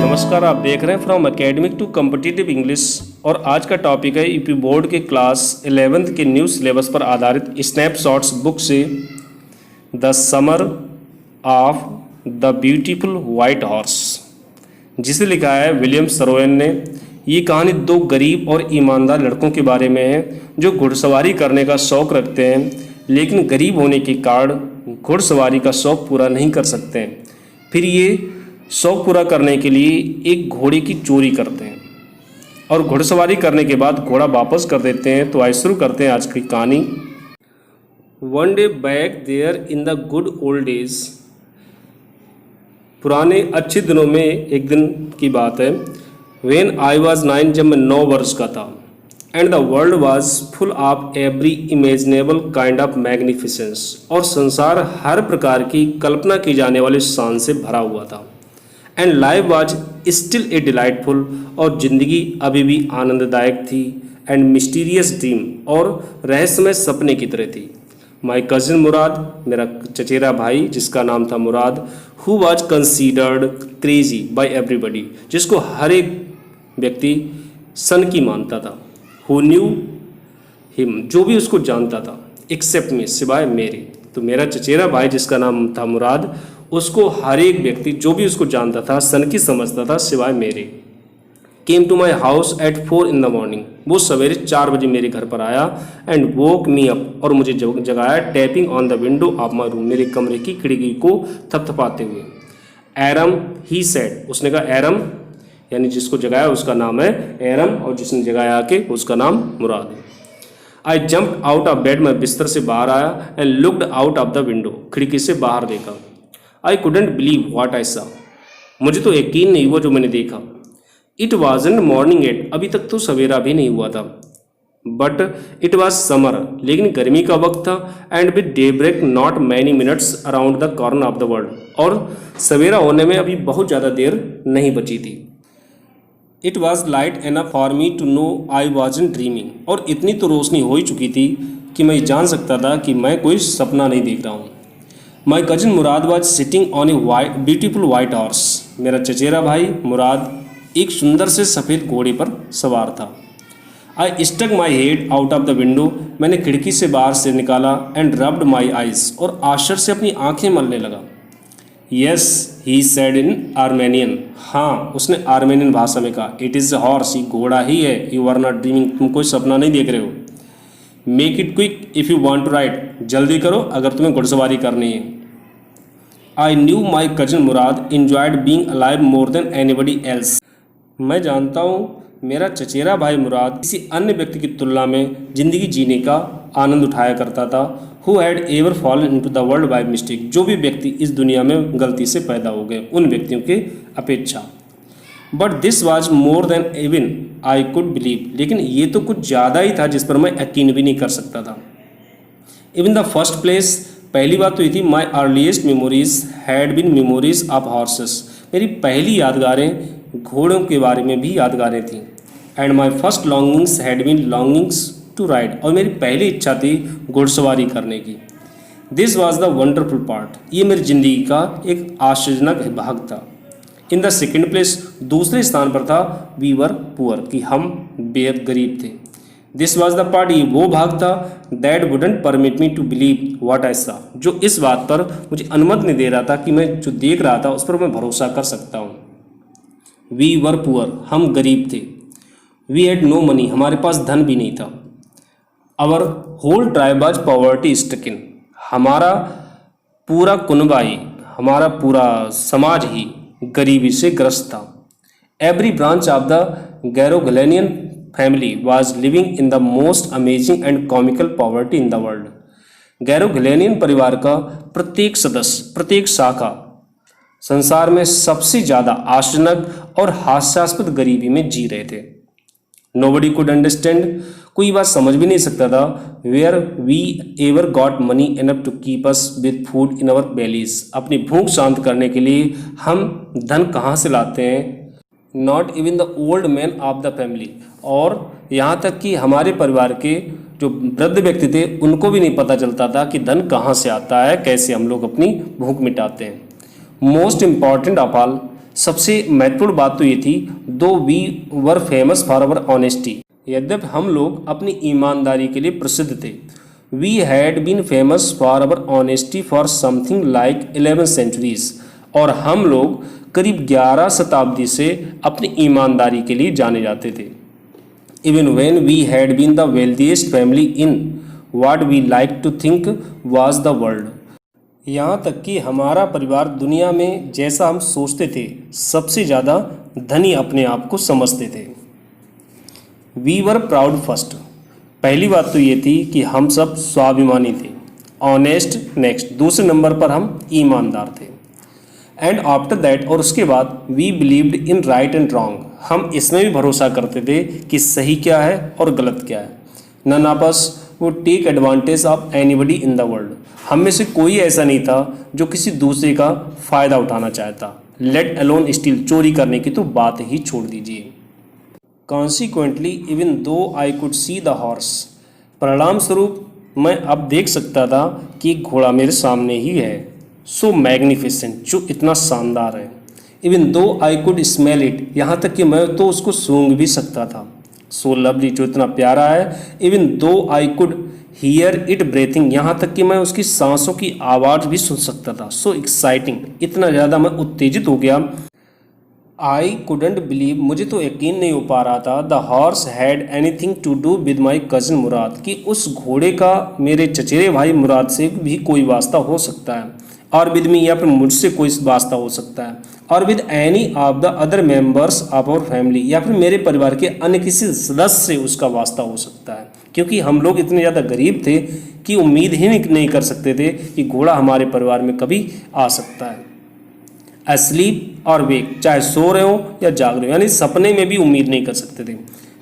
नमस्कार, आप देख रहे हैं from academic to competitive English और आज का टॉपिक है यूपी बोर्ड के क्लास 11th के न्यू सिलेबस पर आधारित स्नैपशॉट्स बुक से the summer of the beautiful white horse, जिसे लिखा है विलियम सरोवन ने। ये कहानी दो गरीब और ईमानदार लड़कों के बारे में है जो घुड़सवारी करने का शौक़ रखते हैं, लेकिन गरीब होने के कारण घुड़सवारी का शौक़ पूरा नहीं कर सकते हैं। फिर ये शौक़ पूरा करने के लिए एक घोड़े की चोरी करते हैं और घुड़सवारी करने के बाद घोड़ा वापस कर देते हैं। तो आइए शुरू करते हैं आज की कहानी। One day back there in the good old days, पुराने अच्छे दिनों में एक दिन की बात है। व्हेन आई वॉज 9, जब मैं 9 वर्ष का था। And the world was full of every imaginable kind of magnificence, और संसार हर प्रकार की कल्पना की जाने वाली शान से भरा हुआ था। And life was still a delightful, और ज़िंदगी अभी भी आनंददायक थी। एंड मिस्टीरियस ड्रीम, और रहस्यमय सपने की तरह थी। माई कजिन मुराद, मेरा चचेरा भाई जिसका नाम था Murad, who was considered crazy by everybody, जिसको हर एक व्यक्ति सन की मानता था। हु न्यू हिम, जो भी उसको जानता था, एक्सेप्ट मी, सिवाय मेरे। तो मेरा चचेरा भाई जिसका नाम था मुराद, उसको हर एक व्यक्ति जो भी उसको जानता था सन की समझता था, सिवाय मेरे। Came to my house at 4 in the morning, वो सवेरे 4 बजे मेरे घर पर आया। एंड वोक मी अप, और मुझे जगाया, tapping on the window of my room, मेरे कमरे की खिड़की को थपथपाते हुए। एरम, ही सेड, उसने कहा एरम, यानी जिसको जगाया उसका नाम है एरम, और जिसने जगाया आके उसका नाम मुराद है। I jump out of bed, मैं बिस्तर से बाहर आया। And looked out of the window, खिड़की से बाहर देखा। I couldn't believe what I सा, मुझे तो यकीन नहीं हुआ जो मैंने देखा। इट वॉजंट मॉर्निंग एट, अभी तक तो सवेरा भी नहीं हुआ था। बट इट वॉज समर, लेकिन गर्मी का वक्त था। And with daybreak not many minutes around the corner of the world, और सवेरा होने में अभी बहुत ज़्यादा देर नहीं बची थी। It was light enough for me to know I wasn't dreaming, और इतनी तो रोशनी हो ही चुकी थी कि मैं जान सकता था कि मैं कोई सपना नहीं देख रहा हूँ। माई cousin Murad was sitting on a beautiful white horse, मेरा चचेरा भाई मुराद एक सुंदर से सफ़ेद घोड़े पर सवार था। I stuck my head out of the window, मैंने खिड़की से बाहर से निकाला। एंड रब्ड माई आइज, और आश्चर्य से अपनी आंखें मलने लगा। Yes, he said in Armenian, हाँ उसने आर्मेनियन भाषा में कहा। इट इज़ अ हॉर्स, ये घोड़ा ही है। यू आर नॉट ड्रीमिंग, तुम कोई सपना नहीं देख रहे हो। Make it quick if you want to ride, जल्दी करो अगर तुम्हें घुड़सवारी करनी है। I knew my cousin Mourad enjoyed being alive more than anybody else, मैं जानता हूँ मेरा चचेरा भाई मुराद किसी अन्य व्यक्ति की तुलना में ज़िंदगी जीने का आनंद उठाया करता था। Who had ever fallen into the world by mistake, जो भी व्यक्ति इस दुनिया में गलती से पैदा हो गए उन व्यक्तियों के अपेक्षा। But this was more than even I could believe, लेकिन ये तो कुछ ज़्यादा ही था जिस पर मैं यकीन भी नहीं कर सकता था। इवन द फर्स्ट प्लेस, पहली बात तो ये थी, my earliest memories had been memories of horses, मेरी पहली यादगारें घोड़ों के बारे में भी यादगारें थीं। And my first longings had been longings to ride, और मेरी पहली इच्छा थी घुड़सवारी करने की। This was the wonderful part, ये मेरी ज़िंदगी का एक आश्चर्यजनक भाग था। इन द सेकेंड प्लेस, दूसरे स्थान पर था वी वर पुअर, कि हम बेहद गरीब थे। दिस वॉज द पार्ट, ये वो भाग था that wouldn't permit me to believe what I saw, जो इस बात पर मुझे अनुमति नहीं दे रहा था कि मैं जो देख रहा था उस पर मैं भरोसा कर सकता हूँ। वी वर पुअर, हम गरीब थे। वी हैड नो मनी, हमारे पास धन भी नहीं था। Our whole tribe was poverty stricken, हमारा पूरा कुनबा ही, हमारा पूरा समाज ही गरीबी से ग्रस्त था। Every branch of the Garoghlanian family was living in the most amazing and comical poverty in the world, Garoghlanian परिवार का प्रत्येक सदस्य, प्रत्येक शाखा संसार में सबसे ज़्यादा आश्चर्यजनक और हास्यास्पद गरीबी में जी रहे थे। नोबडी कुड अंडरस्टैंड, कोई बात समझ भी नहीं सकता था। Where we ever got money enough to keep us with food in our bellies, अपनी भूख शांत करने के लिए हम धन कहाँ से लाते हैं। Not even the old man of the family, और यहाँ तक कि हमारे परिवार के जो वृद्ध व्यक्ति थे उनको भी नहीं पता चलता था कि धन कहाँ से आता है, कैसे हम लोग अपनी भूख मिटाते हैं। मोस्ट इम्पॉर्टेंट ऑफ ऑल, सबसे महत्वपूर्ण बात तो ये थी, though we were famous for our honesty, यद्यपि हम लोग अपनी ईमानदारी के लिए प्रसिद्ध थे। We had been famous for our honesty for something like 11 centuries, और हम लोग करीब 11 शताब्दी से अपनी ईमानदारी के लिए जाने जाते थे। Even when we had been the wealthiest family in what we like to think was the world, यहाँ तक कि हमारा परिवार दुनिया में जैसा हम सोचते थे सबसे ज़्यादा धनी अपने आप को समझते थे। वी वर प्राउड फर्स्ट, पहली बात तो ये थी कि हम सब स्वाभिमानी थे। ऑनेस्ट नेक्स्ट, दूसरे नंबर पर हम ईमानदार थे। एंड आफ्टर दैट, और उसके बाद we believed in right and wrong, हम इसमें भी भरोसा करते थे कि सही क्या है और गलत क्या है। None of us would take advantage of anybody in the world, हम में से कोई ऐसा नहीं था जो किसी दूसरे का फ़ायदा उठाना चाहता। लेट अलोन स्टील, चोरी करने की तो बात ही छोड़ दीजिए। Consequently even though I could see the horse, परिणाम स्वरूप मैं अब देख सकता था कि एक घोड़ा मेरे सामने ही है। सो मैग्निफिसेंट, जो इतना शानदार है। Even though I could smell it, यहाँ तक कि मैं तो उसको सूंघ भी सकता था। सो लवली, जो इतना प्यारा है। Even though I could hear it breathing, यहाँ तक कि मैं उसकी सांसों की आवाज़ भी सुन सकता था। सो एक्साइटिंग, इतना ज़्यादा मैं उत्तेजित हो गया। आई कुडेंट बिलीव, मुझे तो यकीन नहीं हो पा रहा था। The horse had anything to do with my cousin Murad, कि उस घोड़े का मेरे चचेरे भाई मुराद से भी कोई वास्ता हो सकता है, और विद मी, या फिर मुझसे कोई वास्ता हो सकता है, और with any of the other members of our family, या फिर मेरे परिवार के अन्य किसी सदस्य से उसका वास्ता हो सकता है। क्योंकि हम लोग इतने ज़्यादा गरीब थे कि उम्मीद ही नहीं कर सकते थे कि घोड़ा हमारे परिवार में कभी आ सकता है। अस्लीप और वेक, चाहे सो रहे हो या जाग रहे हो, यानी सपने में भी उम्मीद नहीं कर सकते थे।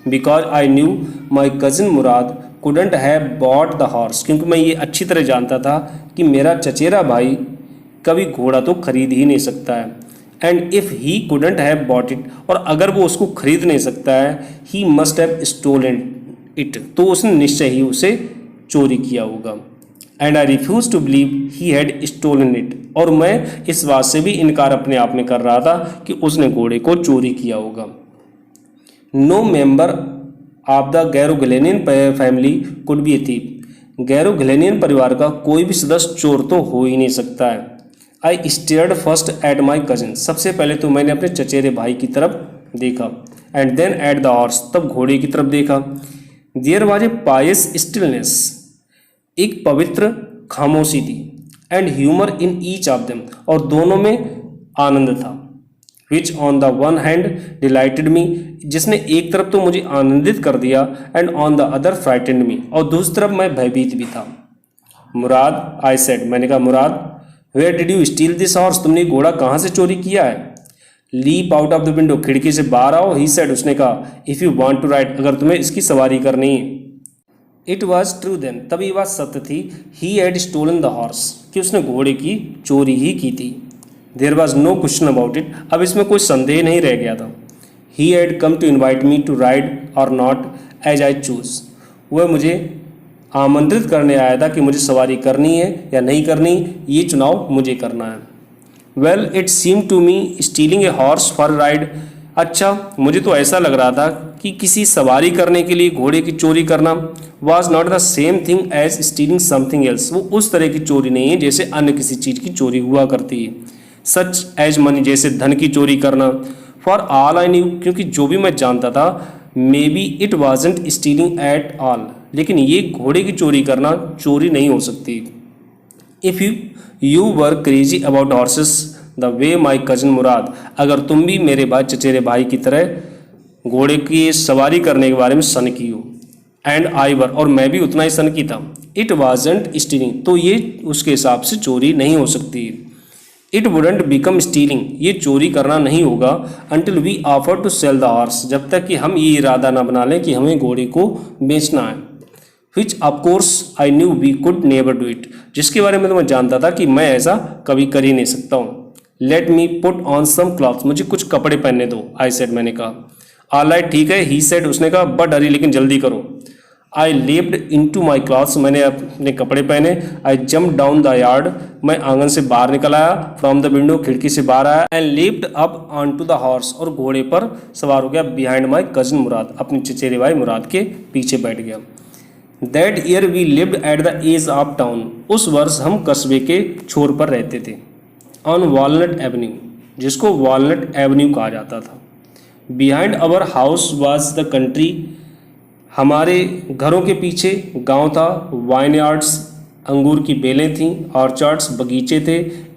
Because I knew my cousin Murad couldn't have bought the horse, क्योंकि मैं ये अच्छी तरह जानता था कि मेरा चचेरा भाई कभी घोड़ा तो खरीद ही नहीं सकता है। And if he couldn't have bought it, और अगर वो उसको खरीद नहीं सकता है, he must have stolen it, तो उसने निश्चय ही उसे चोरी किया होगा। And I refuse to believe he had stolen it, और मैं इस बात से भी इनकार अपने आप में कर रहा था कि उसने घोड़े को चोरी किया होगा। No member of the Garoghlanian family could be a thief, Garoghlanian परिवार का कोई भी सदस्य चोर तो हो ही नहीं सकता है। I stared first at my cousin, सबसे पहले तो मैंने अपने चचेरे भाई की तरफ देखा। And then at the horse, तब घोड़े की तरफ देखा। There was a pious stillness, एक पवित्र खामोशी थी। And humour in each of them, और दोनों में आनंद था। Which on the one hand delighted me, जिसने एक तरफ तो मुझे आनंदित कर दिया, and on the other frightened me, और दूसरी तरफ मैं भयभीत भी था। मुराद, आई सेड, मैंने कहा Murad, where did you steal this horse, तुमने घोड़ा कहाँ से चोरी किया है। Leap out of the window, खिड़की से बाहर आओ। ही सेड, उसने कहा, if you want to ride, अगर तुम्हें इसकी सवारी करनी है। इट वॉज ट्रू देन, तभी बात सत्य थी। He had stolen the horse, कि उसने घोड़े की चोरी ही की थी। There was no question about it, अब इसमें कोई संदेह नहीं रह गया था। He had come to invite me to ride or not as I choose, वह मुझे आमंत्रित करने आया था कि मुझे सवारी करनी है या नहीं करनी, ये चुनाव मुझे करना है। Well it seem to me stealing a horse for ride, अच्छा मुझे तो ऐसा लग रहा था कि किसी सवारी करने के लिए घोड़े की चोरी करना was not the same thing as stealing something else, वो उस तरह की चोरी नहीं है जैसे अन्य किसी चीज़ की चोरी हुआ करती है। सच एज मनी, जैसे धन की चोरी करना। फॉर ऑल आई न्यू, क्योंकि जो भी मैं जानता था, may be it wasn't stealing at all, लेकिन ये घोड़े की चोरी करना चोरी नहीं हो सकती। If you were crazy about horses the way my cousin Murad, अगर तुम भी मेरे भाई चचेरे भाई की तरह घोड़े की सवारी करने के बारे में सनकी हो, एंड आई वर, और मैं भी उतना ही सनकी था, इट वॉजेंट स्टीलिंग, तो ये उसके हिसाब से चोरी नहीं हो सकती। इट वुडेंट बिकम स्टीलिंग, ये चोरी करना नहीं होगा, until we offer to sell the horse, जब तक कि हम ये इरादा ना बना लें कि हमें घोड़े को बेचना है। Which of course I knew we could never do it, जिसके बारे में तो मैं जानता था कि मैं ऐसा कभी कर ही नहीं सकता हूँ। Let me put on some clothes, मुझे कुछ कपड़े पहनने दो। आई सेड, मैंने कहा। ऑल राइट, ठीक है। ही सेड, उसने कहा, बट हरी, लेकिन जल्दी करो। आई लेप्ड इनटू माई क्लॉथ्स, मैंने अपने कपड़े पहने। I jump down the yard, मैं आंगन से बाहर निकल आया। फ्रॉम द विंडो, खिड़की से बाहर आया। And leaped up on to the horse, और घोड़े पर सवार हो गया। बिहाइंड माई कजिन मुराद, अपने चचेरे भाई मुराद के पीछे बैठ गया। That year we lived at the edge of town, उस वर्ष हम कस्बे के छोर पर रहते थे। ऑन वॉलनट एवेन्यू, जिसको वॉलनट एवेन्यू कहा जाता था। Behind our house was the country, हमारे घरों के पीछे गांव था। वाइन यार्ड्स, अंगूर की बेलें थीं। ऑर्चार्ड्स, बगीचे थे।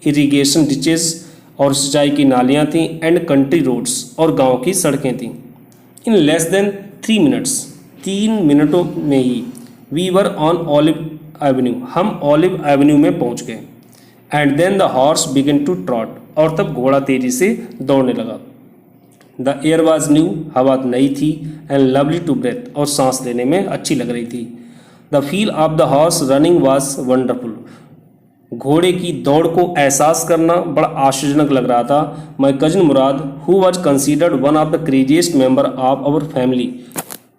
इरिगेशन डिचेस, और सिंचाई की नालियां थीं। एंड कंट्री रोड्स, और गांव की सड़कें थीं। इन लेस देन 3 मिनट्स, 3 मिनटों में ही, we were on Olive Avenue, हम ऑलिव एवेन्यू में पहुंच गए। And then the horse began to trot, और तब घोड़ा तेजी से दौड़ने लगा। द एयर वॉज न्यू, हवा नई थी। एंड लवली टू ब्रेथ, और सांस लेने में अच्छी लग रही थी। The feel of the horse running was wonderful, घोड़े की दौड़ को एहसास करना बड़ा आश्चर्यजनक लग रहा था। My cousin Mourad, who was considered one of the craziest member of our family,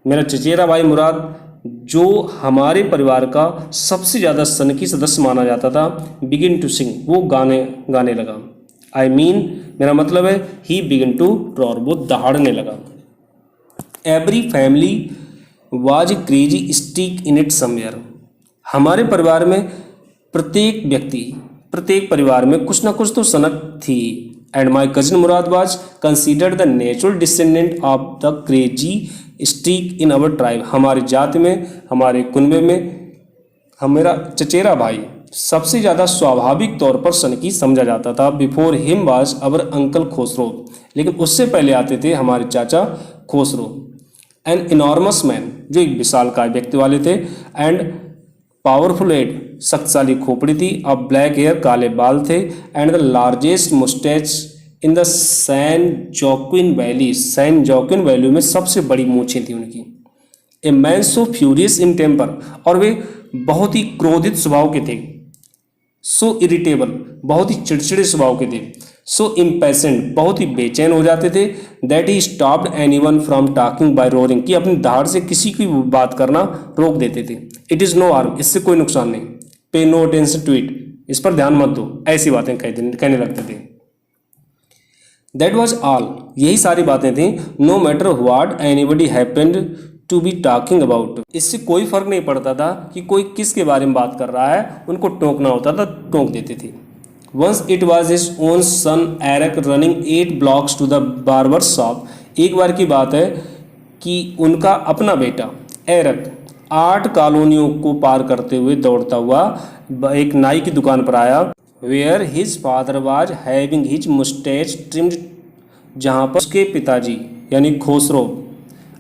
मेरा चचेरा भाई मुराद, जो हमारे परिवार का सबसे ज़्यादा सनकी सदस्य माना जाता था, बिगिन टू सिंग, वो गाने लगा। आई मीन, मेरा मतलब है, ही बिगिन टू रॉर, वो दहाड़ने लगा। Every family was crazy streak in it somewhere, हमारे परिवार में प्रत्येक परिवार में कुछ ना कुछ तो सनक थी। And my cousin Mourad was considered the natural descendant of the crazy streak in our tribe, हमारे जाति में, हमारे कुनबे में, हमारा चचेरा भाई सबसे ज़्यादा स्वाभाविक तौर पर सनकी समझा जाता था। Before him was our uncle Khosrove, लेकिन उससे पहले आते थे हमारे चाचा खोसरो। एन इनॉर्मस मैन, जो एक विशालकाय व्यक्ति वाले थे। एंड पावरफुल हेड, शक्तिशाली खोपड़ी थी। अब ब्लैक हेयर, काले बाल थे। And the largest moustache in the San Joaquin Valley, San Joaquin Valley में सबसे बड़ी मूछें थी उनकी। A man so furious in temper, और वे बहुत ही क्रोधित स्वभाव के थे। सो इरिटेबल, बहुत ही चिड़चिड़े स्वभाव के थे। सो इम्पेशेंट, बहुत ही बेचैन हो जाते थे। That he stopped anyone from talking by roaring, कि अपनी दहाड़ से किसी की बात करना रोक देते थे। इट इज़ नो हार्म, इससे कोई नुकसान नहीं। पे नो अटेंशन टू इट, इस पर ध्यान मत दो, ऐसी बातें कहने लगते थे। दैट वॉज ऑल, यही सारी बातें थी। No matter what anybody happened to be talking about, इससे कोई फर्क नहीं पड़ता था कि कोई किसके बारे में बात कर रहा है, उनको टोकना होता था, टोक देते थे। Once it was his own son Arak running 8 blocks to the barber shop, एक बार की बात है कि उनका अपना बेटा एरक 8 कॉलोनियों को पार करते हुए दौड़ता हुआ एक नाई की दुकान पर आया। Where his father was having his moustache trimmed, जहाँ पर उसके पिताजी यानी खोसरो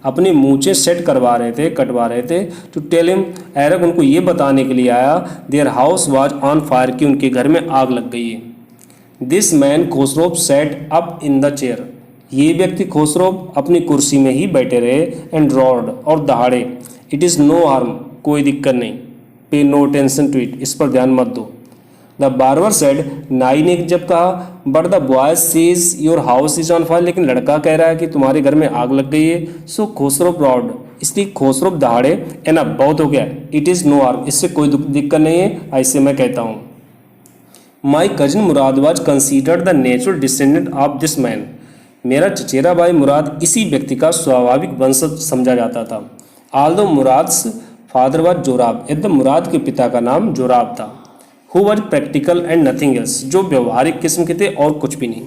अपनी मूछें सेट कटवा रहे थे। टू टेल हिम, एरक उनको ये बताने के लिए आया, their house was on fire, कि उनके घर में आग लग गई है। This man Khosrove sat up in the chair, ये व्यक्ति खोसरो अपनी कुर्सी में ही बैठे रहे। एंड रॉड, और दहाड़े। इट इज़ नो हार्म, कोई दिक्कत नहीं। पे नो टेंशन टू इट, इस पर ध्यान मत दो। द बार्बर सेड, नाई ने जब कहा, but the boy says your house is on fire, लेकिन लड़का कह रहा है कि तुम्हारे घर में आग लग गई है। सो खोसरो रॉड, इसलिए खोसरो दहाड़े। एना बहुत हो गया। इट इज़ नो हार्म, इससे कोई दिक्कत नहीं है, ऐसे मैं कहता हूँ। माई cousin Mourad was considered the natural descendant of this man, मेरा चचेरा भाई मुराद इसी व्यक्ति का स्वाभाविक वंशज समझा जाता था। आल्दो मुराद्स फादर वाज जोराब, यद्यप मुराद के पिता का नाम जोराब था। Who were practical and nothing else, जो व्यवहारिक किस्म के थे और कुछ भी नहीं।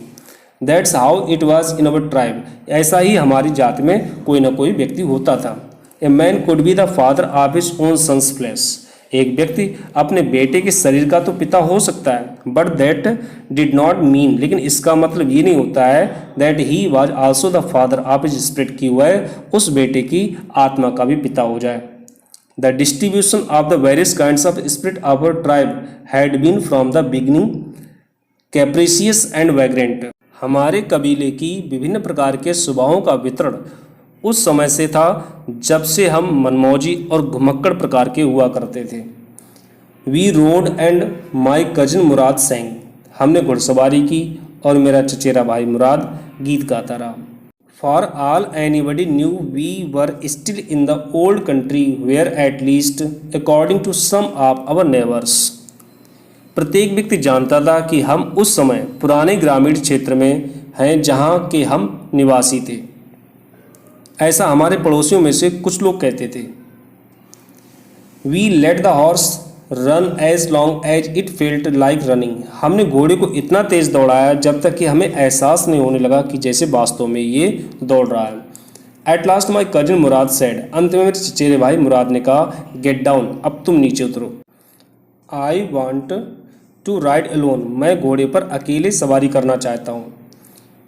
That's how it was in our tribe, ऐसा ही हमारी जात में कोई ना कोई व्यक्ति होता था। A man could be the father of his own son's flesh, एक व्यक्ति अपने बेटे के शरीर का तो पिता हो सकता है, but that did not mean, लेकिन इसका मतलब ये नहीं होता है that he was also the father of his spirit, की वह उस बेटे की आत्मा का भी पिता हो जाए। The distribution of the various kinds of spirit of our tribe had been from the beginning capricious and vagrant, हमारे कबीले की विभिन्न प्रकार के स्वभावों का वितरण उस समय से था जब से हम मनमौजी और घुमक्कड़ प्रकार के हुआ करते थे। We rode and my cousin Murad sang, हमने घुड़सवारी की और मेरा चचेरा भाई मुराद गीत गाता रहा। For all anybody knew we were still in the old country where at least according to some of our neighbors. प्रत्येक व्यक्ति जानता था कि हम उस समय पुराने ग्रामीण क्षेत्र में हैं जहाँ के हम निवासी थे। ऐसा हमारे पड़ोसियों में से कुछ लोग कहते थे। We let the horse run as long as it felt like running. हमने घोड़े को इतना तेज दौड़ाया जब तक कि हमें एहसास नहीं होने लगा कि जैसे वास्तव में ये दौड़ रहा है। At last my cousin Murad said, अंत में मेरे चचेरे भाई मुराद ने कहा, Get down, अब तुम नीचे उतरो। I want to ride alone. मैं घोड़े पर अकेले सवारी करना चाहता हूँ।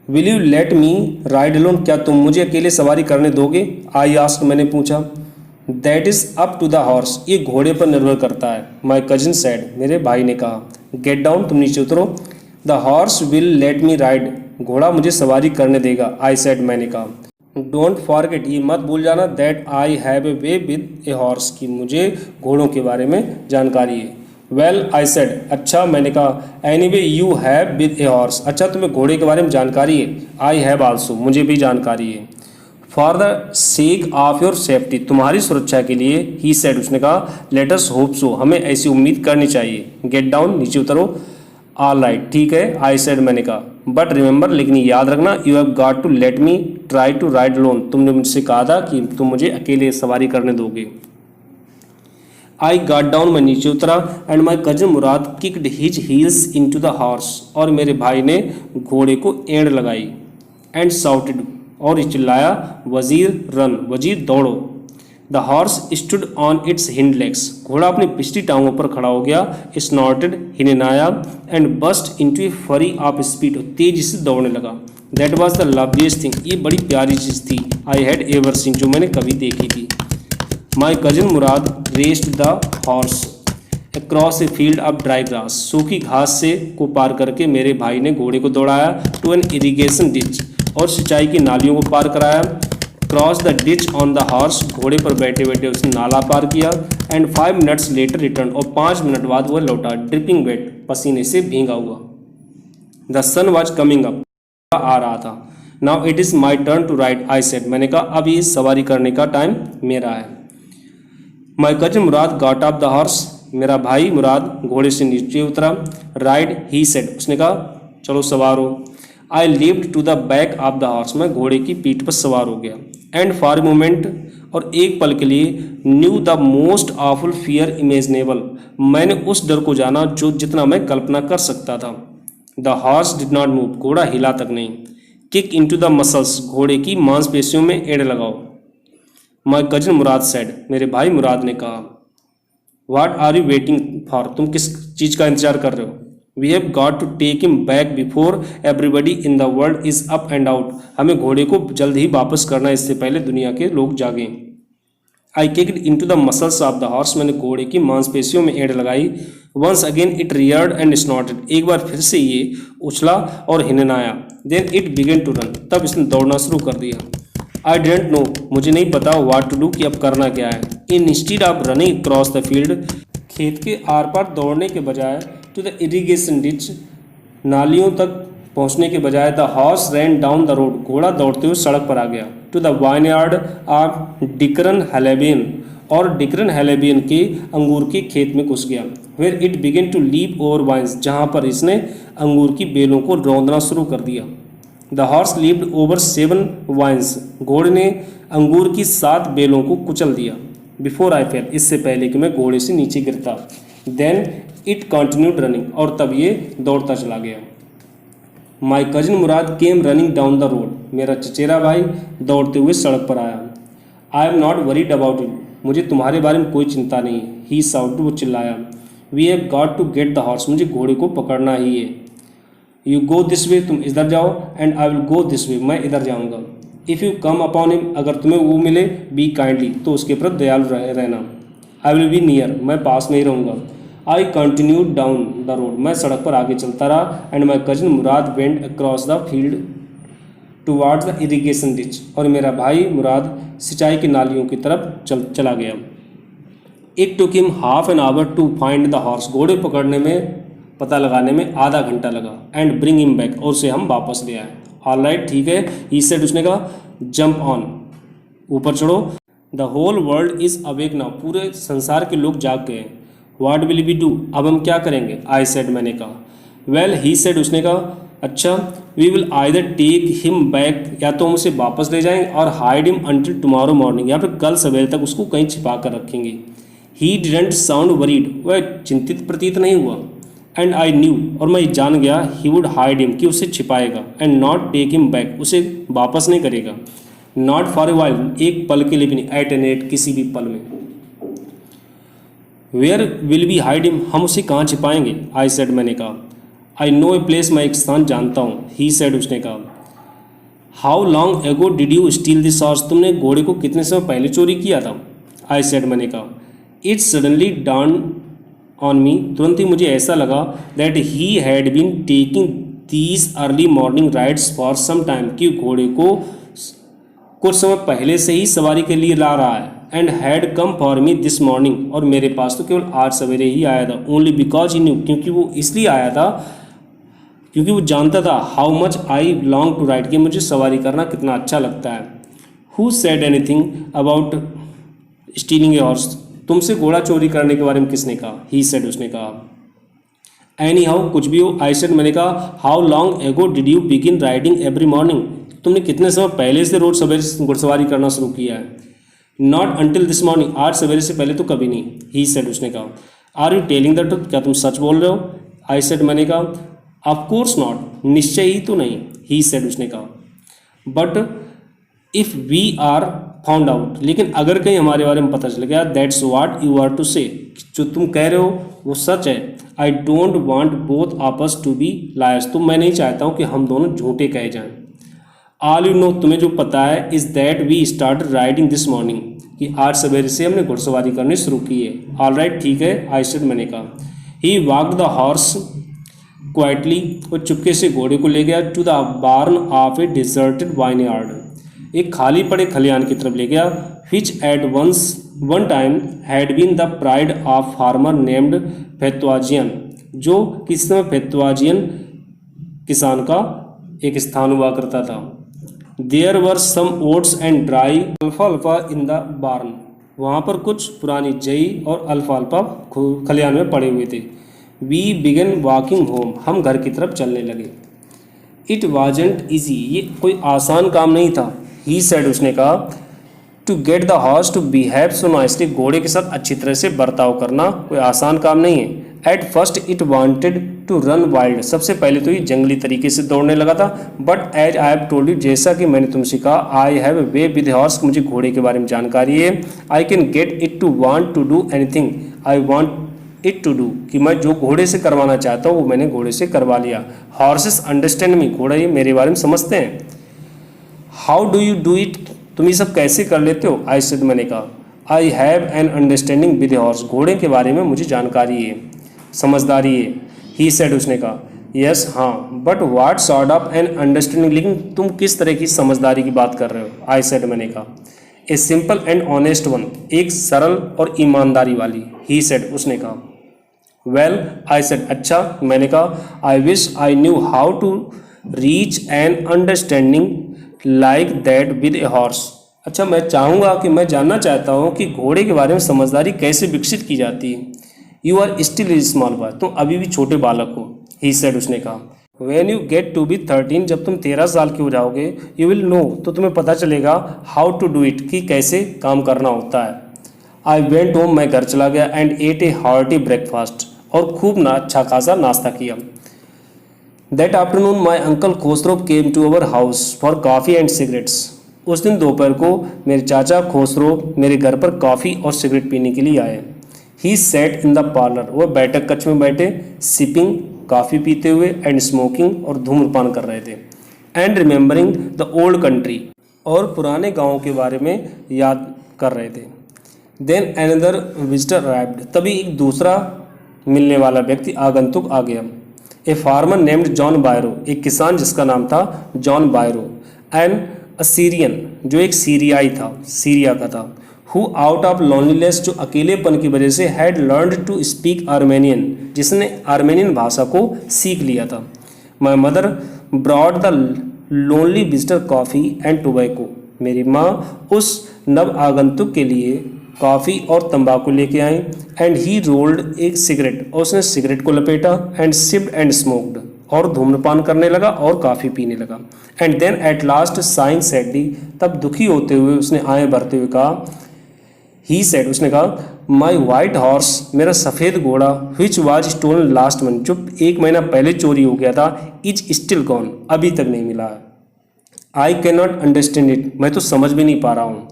Will you let me ride alone? क्या तुम मुझे अकेले सवारी करने दोगे? I asked, मैंने पूछा। That is up to the horse. ये घोड़े पर निर्भर करता है। My cousin said, मेरे भाई ने कहा। Get down, तुम नीचे उतरो। The horse will let me ride. घोड़ा मुझे सवारी करने देगा। I said, मैंने कहा। Don't forget, ये मत भूल जाना that I have a way with a horse, कि मुझे घोड़ों के बारे में जानकारी है। Well, I said, अच्छा मैंने कहा। Anyway, you have with a horse. अच्छा तुम्हें घोड़े के बारे में जानकारी है। I have also, मुझे भी जानकारी है। For the sake of your safety, तुम्हारी सुरक्षा के लिए, ही सेड, उसने कहा, लेट अस होप सो, हमें ऐसी उम्मीद करनी चाहिए। गेट डाउन, नीचे उतरो। ऑल राइट, ठीक है। आई सेड, मैंने कहा। बट रिमेंबर, लेकिन याद रखना, you have got to let me try to ride alone, तुमने मुझसे कहा था कि तुम मुझे अकेले सवारी करने दोगे। आई गॉट डाउन, मैं नीचे उतरा। And my cousin Mourad kicked his heels into the horse, और मेरे भाई ने घोड़े को एड़ लगाई। एंड साउटेड, और चिल्लाया, वजीर रन, वजीर दौड़ो। The horse stood on it's hind legs, घोड़ा अपनी पिछली टांगों पर खड़ा हो गया। स्नॉर्टेड, हिननाया, एंड बस्ट इनटू ए फरी ऑफ स्पीड, तेजी से दौड़ने लगा। That was the loveliest thing, ये बड़ी प्यारी चीज़ थी। आई हैड एवर सीन, जो मैंने कभी देखी थी। माई cousin Murad raised the horse across a field of dry grass, सूखी घास से को पार करके मेरे भाई ने घोड़े को दौड़ाया टू एन इरीगेशन डिच, और सिंचाई की नालियों को पार कराया। Cross the ditch on the horse, घोड़े पर बैठे बैठे उसने नाला पार किया। एंड 5 मिनट्स लेटर रिटर्न, और 5 मिनट बाद वह लौटा, ड्रिपिंग वेट, पसीने से भींगा हुआ। The sun was coming up, आ रहा था। Now it is my turn to ride, I said, मैंने कहा अब ये सवारी करने का टाइम मेरा है। माई cousin Murad got off the horse, मेरा भाई मुराद घोड़े से नीचे उतरा। राइड, ही सेड, उसने कहा चलो सवार हो। I leaped to the back of the horse, मैं घोड़े की पीठ पर सवार हो गया। एंड फॉर ए मोमेंट, और एक पल के लिए, knew the most awful fear imaginable, मैंने उस डर को जाना जो जितना मैं कल्पना कर सकता था। The horse did not move, घोड़ा हिला तक नहीं। किक इनटू द मसल्स, घोड़े की मांसपेशियों में एड़ लगाओ। माई कजिन मुराद सेड, मेरे भाई मुराद ने कहा। What are you waiting for, तुम किस चीज़ का इंतजार कर रहे हो? We have got to take him back before everybody in the world is up and out, हमें घोड़े को जल्द ही वापस करना है, इससे पहले दुनिया के लोग जागें। I kicked into the muscles of the horse, मैंने घोड़े की मांसपेशियों में एड़ लगाई। Once again it reared and snorted, एक बार फिर से ये उछला और हिननाया। Then it began to run, तब इसने दौड़ना शुरू कर दिया। आई डेंट नो, मुझे नहीं पता व्हाट टू डू, कि अब करना क्या है। Instead of running cross the field, खेत के आर पार दौड़ने के बजाय, टू द इरीगेशन डिच, नालियों तक पहुंचने के बजाय, the horse rain down the road, घोड़ा दौड़ते हुए सड़क पर आ गया। टू द वाइनयार्ड ऑफ डिकरन हैलेबियन, और डिकरन हैलेबियन के अंगूर के खेत में घुस गया। Where it began to leap over vines, जहाँ पर इसने अंगूर की बेलों को रौंदना शुरू कर दिया। The horse leaped over 7 vines, घोड़े ने अंगूर की 7 बेलों को कुचल दिया। बिफोर आई फेल, इससे पहले कि मैं घोड़े से नीचे गिरता। देन इट कंटिन्यूड रनिंग, और तब ये दौड़ता चला गया। माई cousin Murad came running down the road, मेरा चचेरा भाई दौड़ते हुए सड़क पर आया। I am not worried about you, मुझे तुम्हारे बारे में कोई चिंता नहीं है। ही साउटेड, वो चिल्लाया। We have got to get the horse, मुझे घोड़े को पकड़ना ही है। यू गो दिस वे, तुम इधर जाओ। And I will go this way, मैं इधर जाऊँगा। If you come upon him, अगर तुम्हें वो मिले, बी काइंडली, तो उसके प्रति दयालु रहना। आई विल बी नियर, मैं पास में ही रहूँगा। I continued down the road, मैं सड़क पर आगे चलता रहा। And my cousin Murad went across the field towards the irrigation ditch, और मेरा भाई मुराद सिंचाई की नालियों की तरफ चला गया। It took him half an hour to find the horse, घोड़े पकड़ने में, पता लगाने में आधा घंटा लगा। एंड ब्रिंग हिम बैक, और उसे हम वापस ले आए। ऑलराइट ठीक है, ही सेड उसने कहा, जंप ऑन, ऊपर चढ़ो। The whole world is awake now, पूरे संसार के लोग जाग गए। व्हाट विल वी डू, अब हम क्या करेंगे, आई सेड मैंने कहा। वेल ही सेड उसने कहा, अच्छा, we will either take him back, या तो हम उसे वापस ले जाएंगे, or hide him until tomorrow morning, या फिर कल सवेरे तक उसको कहीं छिपा कर रखेंगे। ही डिडंट साउंड वरीड, वह चिंतित प्रतीत नहीं हुआ। एंड आई न्यू, और मैं जान गया, ही वुड हाइड हिम, कि उसे छिपाएगा, and not take him back, उसे वापस नहीं करेगा, नॉट फॉर ए वाइल, एक पल के लिए भी नहीं, एट एन एट, किसी भी पल में। Where will be hide him, हम उसे कहाँ छिपाएंगे, आई सेड मैंने कहा। आई नो ए प्लेस, मैं एक स्थान जानता हूँ, ही सेड उसने कहा। How long ago did you steal this horse, तुमने घोड़े को कितने समय पहले चोरी किया था, आई सेड मैंने कहा। It's suddenly down on me, तुरंत ही मुझे ऐसा लगा, that he had been taking these early morning rides for some time, कि घोड़े को कुछ समय पहले से ही सवारी के लिए ला रहा है। And had come for me this morning, और मेरे पास तो केवल आज सवेरे ही आया था। ओनली बिकॉज ही न्यू, क्योंकि वो इसलिए आया था क्योंकि वो जानता था, how much I belong to ride, कि मुझे सवारी करना कितना अच्छा लगता है। Who said anything about stealing a horse, तुमसे घोड़ा चोरी करने के बारे में किसने कहा, ही सेड उसने कहा। एनी हाउ, कुछ भी हो, आई सेड मैंने कहा। How long ago did you begin riding every morning, तुमने कितने समय पहले से रोज सवेरे घुड़सवारी करना शुरू किया है। नॉट अंटिल दिस मॉर्निंग, आज सवेरे से पहले तो कभी नहीं, ही सेड उसने कहा। Are you telling the truth, क्या तुम सच बोल रहे हो, आई सेड मैंने कहा। ऑफ कोर्स नॉट, निश्चय ही तो नहीं, ही सेड उसने कहा। But if we are found out, लेकिन अगर कहीं हमारे बारे में पता चल गया, that's what you are to say, जो तुम कह रहे हो वो सच है। I don't want both of us to be liars, तो मैं नहीं चाहता हूँ कि हम दोनों झूठे कहे जाएं। ऑल यू नो, तुम्हें जो पता है, is that we start riding this morning, कि आज सवेरे से हमने घुड़सवारी करनी शुरू की है। ऑल राइट ठीक है, आई सेड मैंने कहा। He walked the horse quietly, वो चुपके से घोड़े को ले गया, to the barn of a deserted vineyard, एक खाली पड़े खलिहान की तरफ ले गया। Which at one time had been the pride of farmer named Fetvajian, जो किसी समय फेत्वाजियन किसान का एक स्थान हुआ करता था। There were some oats and dry अल्फाल्फा इन द बार्न, वहाँ पर कुछ पुरानी जई और अल्फाल्फा खलिहान में पड़े हुए थे। वी बिगन वॉकिंग होम, हम घर की तरफ चलने लगे। इट वाजंट ईजी, ये कोई आसान काम नहीं था, ही सेड उसने कहा। To get the horse to behave so nicely, घोड़े के साथ अच्छी तरह से बर्ताव करना कोई आसान काम नहीं है। At first it wanted to run wild, सबसे पहले तो ये जंगली तरीके से दौड़ने लगा था। But as I have told you, जैसा कि मैंने तुमसे कहा, I have a way with horse, मुझे घोड़े के बारे में जानकारी है। I can get it to want to do anything I want it to do, कि मैं जो घोड़े से करवाना चाहता हूँ वो मैंने घोड़े से करवा लिया। हॉर्सेस अंडरस्टैंड मी, घोड़ा ये मेरे बारे में समझते हैं। How do you do it, तुम ये सब कैसे कर लेते हो, आई सेड मैंने कहा। I have an understanding with horse, घोड़े के बारे में मुझे जानकारी है, समझदारी है, ही सेड उसने कहा। यस हाँ, but what sort of an understanding, लेकिन तुम किस तरह की समझदारी की बात कर रहे हो, आई सेड मैंने कहा। A simple and honest one, एक सरल और ईमानदारी वाली, ही सेड उसने कहा। वेल आई सेड, अच्छा मैंने कहा। I wish I knew how to reach an understanding like that with a horse, अच्छा मैं चाहूँगा कि मैं जानना चाहता हूँ कि घोड़े के बारे में समझदारी कैसे विकसित की जाती है। You are still a small boy, तुम अभी भी छोटे बालक हो, ही सेड उसने कहा। When you get to be 13, जब तुम 13 साल के हो जाओगे, यू विल नो, तो तुम्हें पता चलेगा, हाउ टू डू इट, कि कैसे काम करना होता है। आई वेंट होम, मैं घर चला गया, and ate a hearty breakfast, और खूब ना अच्छा खासा नाश्ता किया। That afternoon my uncle Khosrove came to our house for coffee and cigarettes, उस दिन दोपहर को मेरे चाचा खोसरो मेरे घर पर कॉफ़ी और सिगरेट पीने के लिए आए। ही सेट इन द पार्लर, वह बैठक कक्ष में बैठे, सिपिंग, कॉफ़ी पीते हुए, एंड स्मोकिंग, और धूम्रपान कर रहे थे, and remembering the old country, और पुराने गाँव के बारे में याद कर रहे थे। देन अनदर विजिटर अराइव्ड, तभी एक दूसरा मिलने वाला व्यक्ति आगंतुक आ गया। ए फार्मर नेम्ड जॉन बायरो, एक किसान जिसका नाम था जॉन बायरो, एंड अ सीरियन, जो एक सीरियाई था, सीरिया का था। हु आउट ऑफ लोनलीनेस, जो अकेलेपन की वजह से had learned to speak Armenian, जिसने आर्मेनियन भाषा को सीख लिया था। My mother brought the lonely visitor coffee and tobacco. मेरी माँ उस नव आगंतुक के लिए कॉफ़ी और तंबाकू लेके आई। एंड ही रोल्ड एक सिगरेट, और उसने सिगरेट को लपेटा। एंड सिप्ड एंड स्मोक्ड, और धूम्रपान करने लगा और काफ़ी पीने लगा। And then at last sighing sadly, तब दुखी होते हुए उसने आए भरते हुए कहा, ही सेड, उसने कहा, माई वाइट हॉर्स, मेरा सफ़ेद घोड़ा, which was stolen last month, जो 1 महीना पहले चोरी हो गया था, इज स्टिल गॉन, अभी तक नहीं मिला है। I can not understand it, मैं तो समझ भी नहीं पा रहा हूँ।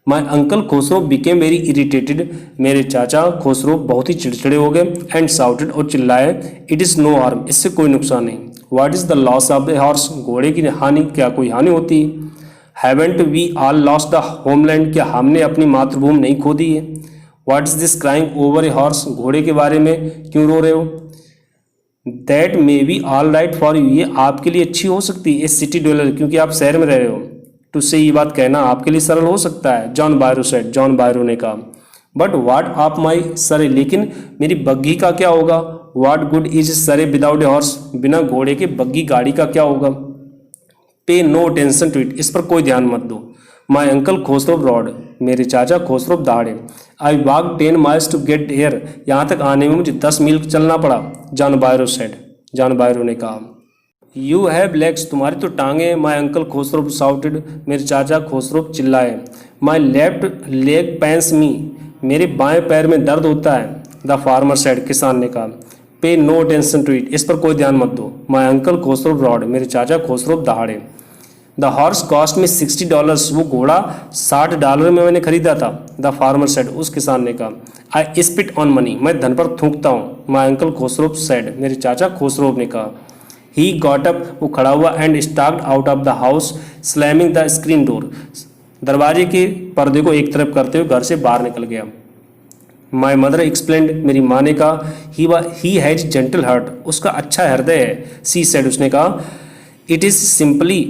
My uncle Khusro became very irritated, मेरे चाचा खुसरो बहुत ही चिड़चिड़े हो गए। एंड साउटेड, और चिल्लाए, इट इज़ नो हार्म, इससे कोई नुकसान नहीं। What is the loss of the horse, घोड़े की हानि, क्या कोई हानि होती है? Haven't we all lost the homeland, क्या हमने अपनी मातृभूमि नहीं खो दी है? What is this crying over a horse, घोड़े के बारे में क्यों रो रहे हो? That may be all right for you, ये आपके लिए अच्छी हो सकती है, ए सिटी डवेलर, क्योंकि आप शहर में रह रहे हो, तो उससे ये बात कहना आपके लिए सरल हो सकता है। John Byro said, John Byro ने कहा। बट वाट ऑफ माई सरे, लेकिन मेरी बग्घी का क्या होगा? वाट गुड इज सरे विदाउट ए हॉर्स, बिना घोड़े के बग्घी गाड़ी का क्या होगा? पे नो अटेंशन टू इट, इस पर कोई ध्यान मत दो। माई अंकल खोसरो ब्रॉड, मेरे चाचा खोसरो दहाड़े। I walk 10 miles to get here, यहाँ तक आने में मुझे 10 मील चलना पड़ा। John Byro said, John Byro ने कहा। यू हैव लेग्स, तुम्हारी तो टांगे। माई अंकल खोसरो साउटेड, मेरे चाचा खोसरो चिल्लाए। माई लेफ्ट लेग पेन्स मी, मेरे बाएं पैर में दर्द होता है। द फार्मर सेड, किसान ने कहा। पे नो अटेंशन टू इट, इस पर कोई ध्यान मत दो। माई अंकल खोसरो ब्रॉड, मेरे चाचा खोसरो दहाड़े। द हॉर्स कॉस्ट में $60, वो घोड़ा $60 में मैंने खरीदा था। द फार्मर सेड, उस किसान ने कहा। आई स्पिट ऑन मनी, मैं धन पर थूकता हूँ। माई अंकल खोसरो सेड, मेरे चाचा खोसरो ने कहा। ही गॉट अप, वो खड़ा हुआ। And start out of the house slamming the screen door, दरवाजे के पर्दे को एक तरफ करते हुए घर से बाहर निकल गया। माई मदर एक्सप्लेंड, मेरी माँ ने कहा। ही हैज जेंटल हार्ट, उसका अच्छा हृदय है। सी सेड, उसने कहा। It is simply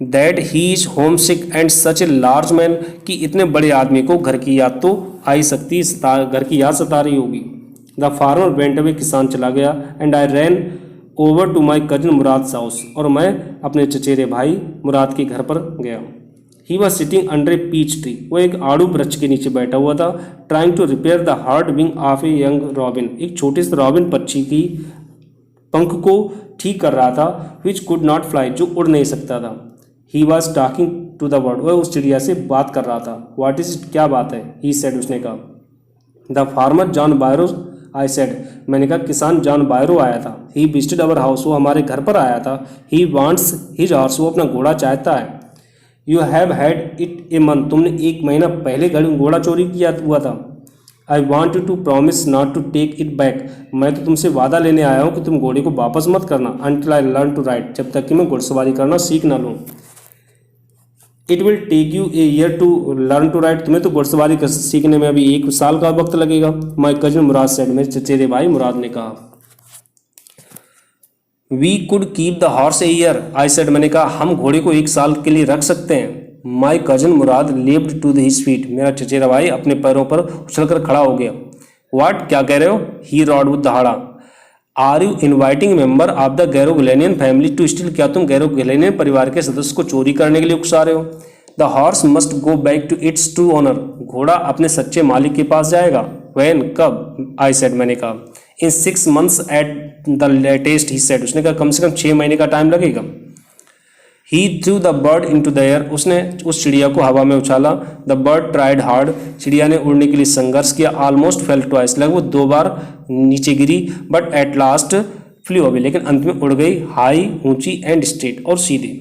that he is home sick and such a large man, कि इतने बड़े आदमी को घर की याद तो आ ही सकती, घर की याद सता रही होगी। द फार्मर वेंट अवे, किसान चला गया। And I ran over to my cousin Mourad house, और मैं अपने चचेरे भाई मुराद के घर पर गया। He was sitting under a peach tree, वो एक आड़ू वृक्ष के नीचे बैठा हुआ था। Trying to repair the hurt wing of a young robin, एक छोटे से रॉबिन पक्षी की पंख को ठीक कर रहा था। विच कुड नॉट फ्लाई, जो उड़ नहीं सकता था। He was talking to the bird, वह उस चिड़िया से बात कर रहा था। व्हाट इज इट, क्या बात है? ही सेड, उसने कहा। The farmer John बायरो, I said, मैंने कहा किसान जॉन बायरो आया था। ही विजिटेड अवर हाउस, वो हमारे घर पर आया था। ही वांट्स हिज हॉर्स, वो अपना घोड़ा चाहता है। You have had it a month, तुमने 1 महीना पहले घोड़ा चोरी किया हुआ था। I want you to promise not to take it back, मैं तो तुमसे वादा लेने आया हूँ कि तुम घोड़े को वापस मत करना। Until I learn to ride, जब तक कि मैं घुड़सवारी करना सीख ना लूँ। It will take you a year to learn to ride, तुम्हें तो घुड़सवारी सीखने में अभी 1 साल का वक्त लगेगा। माई कजन मुराद सेड, मेरे चचेरे भाई मुराद ने कहा। We could keep the horse a year, I said, मैंने कहा हम घोड़े को 1 साल के लिए रख सकते हैं। My cousin Murad leaped to his feet, मेरा चचेरा भाई अपने पैरों पर उछलकर खड़ा हो गया। व्हाट, क्या कह रहे हो? ही रॉड विद दहाड़ा। Are you inviting member of the Garoghlanian family to steal, क्या तुम गैरोगिलेनियन परिवार के सदस्य को चोरी करने के लिए उकसा रहे हो? The horse must go back to its true owner, घोड़ा अपने सच्चे मालिक के पास जाएगा। वैन, कब? आई सेड, मैंने कहा। इन 6 months at the latest, he said, उसने कहा कम से कम 6 महीने का टाइम लगेगा। He threw the bird into the air, उसने उस चिड़िया को हवा में उछाला। द बर्ड ट्राइड हार्ड, चिड़िया ने उड़ने के लिए संघर्ष किया। ऑलमोस्ट फेल ट्वाइस, लगभग 2 बार नीचे गिरी। But at last flew away, लेकिन अंत में उड़ गई। हाई, ऊंची, एंड स्ट्रेट, और सीधी।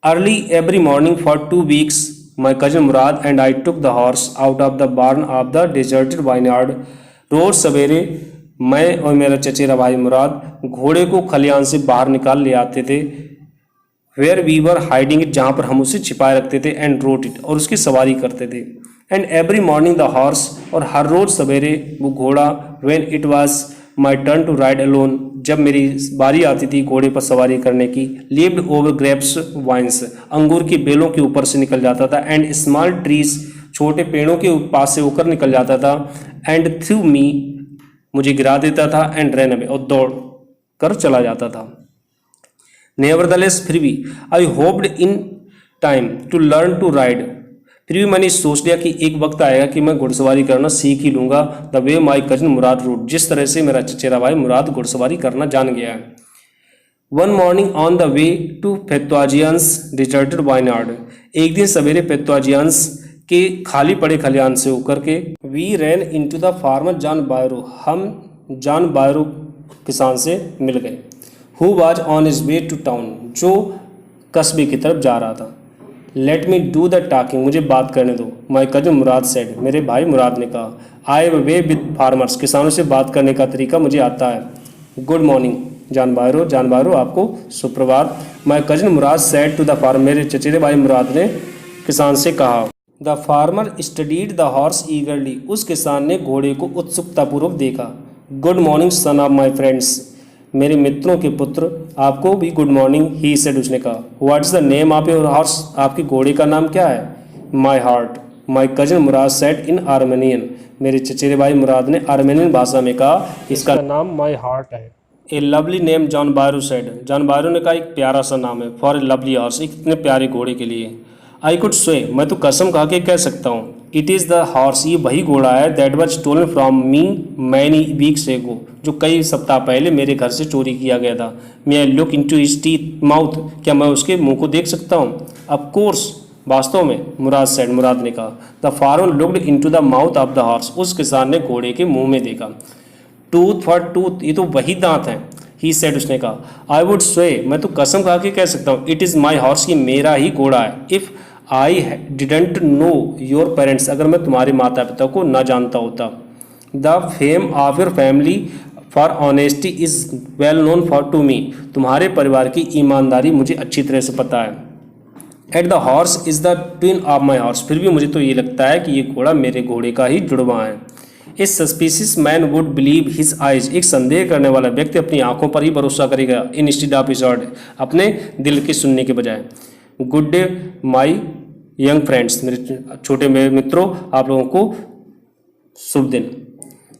Early every morning for 2 weeks my cousin Mourad and I took the horse out of the barn of the deserted vineyard, रोज सवेरे मैं और मेरा चचेरा भाई मुराद घोड़े को खलियान से बाहर निकाल ले आते थे। Where we were hiding it, जहाँ पर हम उसे छिपाए रखते थे। एंड रोट इट, और उसकी सवारी करते थे। And every morning the horse, और हर रोज सवेरे वो घोड़ा। When it was my turn to ride alone, जब मेरी बारी आती थी घोड़े पर सवारी करने की। लीव्ड ओवर ग्रेप्स वाइन्स, अंगूर की बेलों के ऊपर से निकल जाता था। एंड स्मॉल ट्रीज, छोटे पेड़ों के पास से होकर निकल जाता था। एंड थ्रू मी, मुझे गिरा देता था। एंड रन अवे, और दौड़ कर चला जाता था। नेवरदलेस फिर भी, I hoped in time to learn to ride, फिर भी मैंने सोच लिया कि एक वक्त आएगा कि मैं घुड़सवारी करना सीख ही लूंगा। The way my cousin Mourad rode, जिस तरह से मेरा चचेरा भाई मुराद घुड़सवारी करना जान गया है। One morning on the way to Fetvajian's deserted vineyard, एक दिन सवेरे पेत्वाजियंस के खाली पड़े खलियान से होकर के we ran into the farmer John Byro, हम जॉन बायरो किसान से मिल गए। Who was on his way to town, जो कस्बे की तरफ जा रहा था। Let me do the talking, मुझे बात करने दो। माई कजन मुराद सेड, मेरे भाई मुराद ने कहा। I have a way with farmers, किसानों से बात करने का तरीका मुझे आता है। Good morning John Byro, John Byro आपको सुप्रभात। My cousin Mourad said to the farmer, मेरे चचेरे भाई मुराद ने किसान से कहा। The farmer studied the horse eagerly, उस किसान ने घोड़े को उत्सुकतापूर्वक देखा। Good morning son of my friends, मेरे मित्रों के पुत्र, आपको भी गुड मॉर्निंग ही सेड, उसने कहा। What is the name of your horse, आपके घोड़े का नाम क्या है। My heart, my cousin Mourad said in Armenian, मेरे चचेरे भाई मुराद ने आर्मेनियन भाषा में कहा इसका नाम माई हार्ट है। A lovely name John Byro said, John Byro ने कहा एक प्यारा सा नाम है फॉर ए लवली हॉर्स, एक इतने प्यारे घोड़े के लिए। आई कुड स्वे, मैं तो कसम खा के कह सकता हूँ। इट इज़ द हॉर्स, ये वही घोड़ा है that was stolen from me many weeks ago, जो कई सप्ताह पहले मेरे घर से चोरी किया गया था। May I look into his teeth mouth, क्या मैं उसके मुंह को देख सकता हूँ। ऑफ कोर्स, वास्तव में, मुराद सेड, मुराद ने कहा। The farmer looked into the mouth of the horse, उस किसान ने घोड़े के मुंह में देखा। टूथ फॉर टूथ, ये तो वही दांत हैं। ही सेड, उसने कहा। आई वुड स्वे, मैं तो कसम खा के कह सकता हूँ। इट इज़ माई हॉर्स, ये मेरा ही घोड़ा है। If I didn't know your parents, अगर मैं तुम्हारे माता पिता को ना जानता होता। The fame of your family for honesty is well known for to me, तुम्हारे परिवार की ईमानदारी मुझे अच्छी तरह से पता है। Eight the horse is the twin of my horse, फिर भी मुझे तो ये लगता है कि ये घोड़ा मेरे घोड़े का ही जुड़वा है। A suspicious man would believe his eyes, एक संदेह करने वाला व्यक्ति अपनी आंखों पर ही भरोसा करेगा। इंस्टेड ऑफ हिज हार्ट, अपने दिल के सुनने के बजाय। Good day my young friends, मेरे छोटे मेरे मित्रों, आप लोगों को शुभ दिन।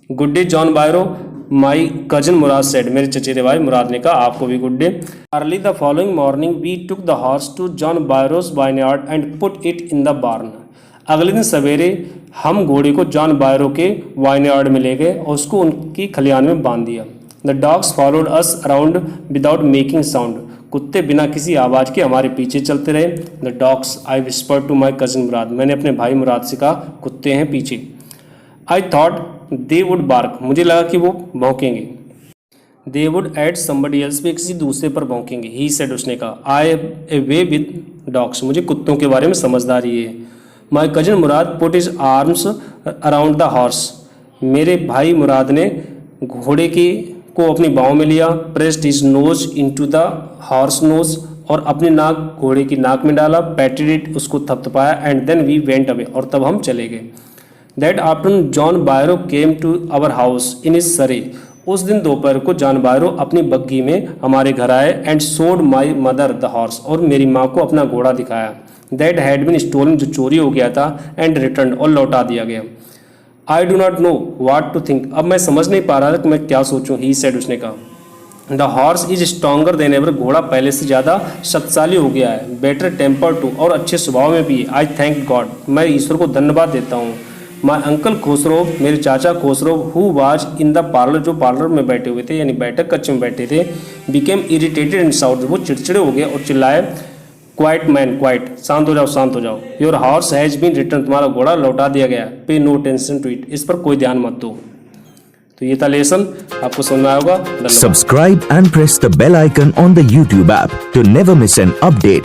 Good day John Byro, my cousin Mourad said, मेरे चचेरे भाई मुराद ने कहा आपको भी good day. Early the following morning we took the horse to John Byro's vineyard and put it in the barn, अगले दिन सवेरे हम घोड़े को जॉन बायरो के वाइनयार्ड में ले गए और उसको उनकी खलियान में बांध दिया। The dogs followed us around without making sound, कुत्ते बिना किसी आवाज़ के हमारे पीछे चलते रहे। The dogs, I whisper to my cousin Mourad, मैंने अपने भाई मुराद से कहा कुत्ते हैं पीछे। I thought they would bark, मुझे लगा कि वो भौंकेंगे। They would at somebody else, वे किसी दूसरे पर भौंकेंगे। ही सेड, उसने कहा। I have a way with dogs, मुझे कुत्तों के बारे में समझदारी है। माई cousin Murad put his arms around the horse, मेरे भाई मुराद ने घोड़े को अपनी बाहों में लिया। Pressed his nose into the horse nose, और अपनी नाक घोड़े की नाक में डाला। पैटेड इट, उसको थपथपाया। And then we went away, और तब हम चले गए। That afternoon John Byro came to our house in his surrey, उस दिन दोपहर को जॉन बायरो अपनी बग्गी में हमारे घर आए। एंड सोड माई मदर द हॉर्स, और मेरी माँ को अपना घोड़ा दिखाया। दैट हैड बीन स्टोलन, जो चोरी हो गया था। एंड रिटर्न, और लौटा दिया गया। I do not know what to think, अब मैं समझ नहीं पा रहा था कि मैं क्या सोचूं। ही सेड, उसने कहा। The horse is stronger than ever, घोड़ा पहले से ज़्यादा शक्तिशाली हो गया है। बेटर टेम्पर टू, और अच्छे स्वभाव में भी। आई थैंक गॉड, मैं ईश्वर को धन्यवाद देता हूँ। माई अंकल खुसरो, मेरे चाचा Khusro, who was in the parlour, जो पार्लर में बैठे हुए थे, यानी बैठक कक्ष में बैठे थे। बिकेम इरिटेटेड एंड साउट, वो चिड़चिड़े हो गए और चिल्लाए। क्वाइट मैन क्वाइट, शांत हो जाओ, शांत हो जाओ। Your horse has been return, तुम्हारा घोड़ा लौटा दिया गया। पे नो टेंशन टू इट, इस पर कोई ध्यान मत दो। तो ये था लेसन, आपको समझ में आया होगा। Subscribe and press the bell icon on the YouTube app to never miss an update.